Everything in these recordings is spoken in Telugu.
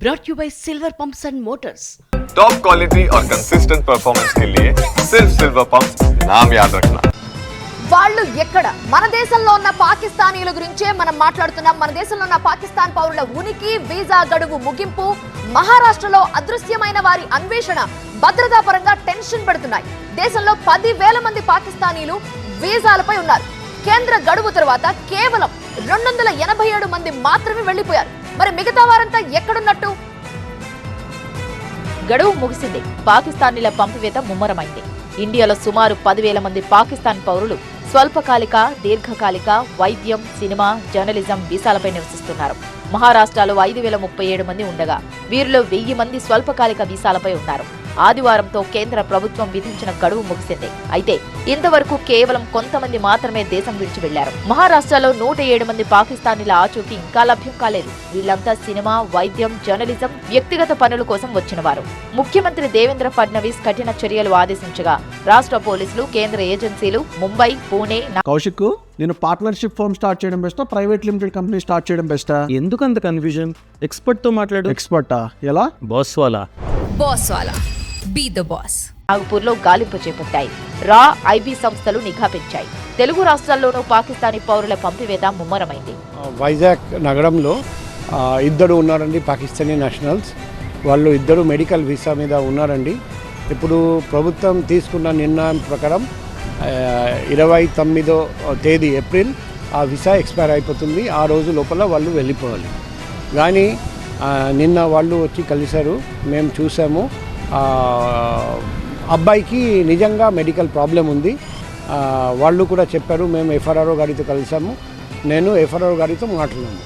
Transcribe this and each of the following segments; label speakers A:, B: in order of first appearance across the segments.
A: brought you by Silver Pumps and Motors.
B: Top quality और कंसिस्टेंट परफॉर्मेंस के लिए सिर्फ सिल्वर पंप्स नाम याद रखना.
C: వాళ్ళు ఎక్కడ మన దేశంలో ఉన్న పాకిస్తానీల గురించే మనం మాట్లాడుతున్నాం. మన దేశంలో ఉన్న పాకిస్తాన్ పౌరుల ఉనికి, వీసా గడువు ముగింపు, మహారాష్ట్రలో అదృశ్యమైన వారి అన్వేషణ భద్రతా పరంగా టెన్షన్ పెడుతున్నాయి. దేశంలో 10,000 మంది పాకిస్తానీలు వీసాలపై ఉన్నారు. కేంద్ర గడువు తర్వాత కేవలం 287 మంది మాత్రమే వెళ్లిపోయారు. మరి మిగతా వారంతా ఎక్కడున్నట్టు?
D: గడువు ముగిసింది. పాకిస్తానీల పంపివేత ముమ్మరమైంది. ఇండియాలో సుమారు 10,000 మంది పాకిస్తాన్ పౌరులు స్వల్పకాలిక, దీర్ఘకాలిక, వైద్యం, సినిమా, జర్నలిజం వీసాలపై నివసిస్తున్నారు. మహారాష్ట్రలో 5,037 మంది ఉండగా వీరిలో 1,000 మంది స్వల్పకాలిక వీసాలపై ఉన్నారు. ఆదివారంతో కేంద్ర ప్రభుత్వం విధించిన గడువు ముగిసింది. అయితే ఇంతవరకు కేవలం కొంతమంది మాత్రమే దేశం విడిచి వెళ్లారు. మహారాష్ట్రలో 107 మంది పాకిస్తానీల ఆచూకీ ఇంకా లభ్యం కాలేదు. వీళ్లంతా సినిమా, వైద్యం, జర్నలిజం, వ్యక్తిగత పనుల కోసం వచ్చిన వారు. ముఖ్యమంత్రి దేవేంద్ర ఫడ్నవీస్ కఠిన చర్యలు ఆదేశించగా రాష్ట్ర పోలీసులు, కేంద్ర ఏజెన్సీలు ముంబై, పూణే.
E: కౌశిక్, నేను పార్ట్నర్షిప్ ఫర్మ్ స్టార్ట్ చేయడం బెస్టా, ప్రైవేట్ లిమిటెడ్ కంపెనీ స్టార్ట్ చేయడం బెస్టా?
F: ఎందుకు అంత కన్ఫ్యూజన్? ఎక్స్పర్ట్ తో మాట్లాడు.
E: ఎక్స్పర్టా? ఎలా?
F: బాస్ వాలా.
G: బాస్ వాలా. Be the boss.
D: నాగపూర్లో గాలింపు చేపట్టాయి. రా, ఐబీ సంస్థలు నిఘా పెంచాయి. తెలుగు రాష్ట్రాల్లోనూ పాకిస్తానీ పౌరుల పంపివేత ముమ్మరమైంది.
H: వైజాగ్ నగరంలో ఇద్దరు ఉన్నారండి పాకిస్తానీ నేషనల్స్. వాళ్ళు ఇద్దరు మెడికల్ వీసా మీద ఉన్నారండి. ఇప్పుడు ప్రభుత్వం తీసుకున్న నిర్ణయం ప్రకారం 29వ తేదీ ఏప్రిల్ ఆ వీసా ఎక్స్పైర్ అయిపోతుంది. ఆ రోజు లోపల వాళ్ళు వెళ్ళిపోవాలి. కానీ నిన్న వాళ్ళు వచ్చి కలిశారు, మేము చూసాము. అబ్బాయికి నిజంగా మెడికల్ ప్రాబ్లం ఉంది. వాళ్ళు కూడా చెప్పారు, మేము ఎఫ్ఆర్ఆర్ఓ గారితో కలిసాము, నేను ఎఫ్ఆర్ఆర్ఓ గారితో మాట్లాడాము.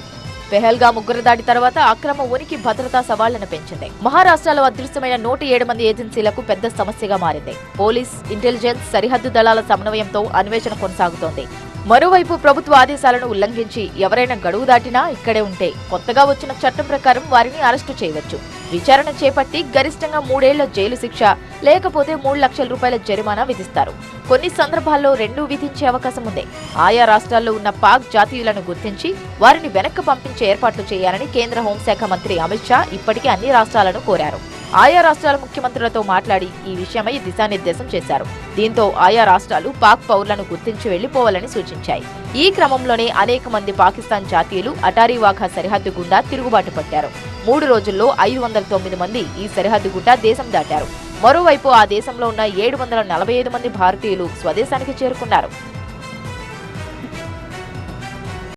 D: పెహల్గా ముగ్గురు దాడి తర్వాత అక్రమ ఉనికి భద్రతా సవాళ్లను పెంచింది. మహారాష్ట్రలో అదృశ్యమైన 107 మంది ఏజెన్సీలకు పెద్ద సమస్యగా మారింది. పోలీస్, ఇంటెలిజెన్స్, సరిహద్దు దళాల సమన్వయంతో అన్వేషణ కొనసాగుతోంది. మరోవైపు ప్రభుత్వ ఆదేశాలను ఉల్లంఘించి ఎవరైనా గడువు దాటినా ఇక్కడే ఉంటే కొత్తగా వచ్చిన చట్టం ప్రకారం వారిని అరెస్టు చేయవచ్చు. విచారణ చేపట్టి గరిష్టంగా 3 ఏళ్ల జైలు శిక్ష లేకపోతే 3 లక్షల రూపాయల జరిమానా విధిస్తారు. కొన్ని సందర్భాల్లో 2 విధించే అవకాశం ఉంది. ఆయా రాష్ట్రాల్లో ఉన్న పాక్ జాతీయులను గుర్తించి వారిని వెనక్కి పంపించే ఏర్పాట్లు చేయాలని కేంద్ర హోంశాఖ మంత్రి అమిత్ షా ఇప్పటికే అన్ని రాష్ట్రాలను కోరారు. ఆయా రాష్ట్రాల ముఖ్యమంత్రులతో మాట్లాడి ఈ విషయమై దిశానిర్దేశం చేశారు. దీంతో ఆయా రాష్ట్రాలు పాక్ పౌరులను గుర్తించి వెళ్లిపోవాలని సూచించాయి. ఈ క్రమంలోనే అనేక మంది పాకిస్తాన్ జాతీయులు అటారీ వాఘా సరిహద్దు గుండా తిరుగుబాటు పట్టారు. 3 రోజుల్లో 509 మంది ఈ సరిహద్దు గుండా దేశం దాటారు. మరోవైపు ఆ దేశంలో ఉన్న 745 మంది భారతీయులు స్వదేశానికి చేరుకున్నారు.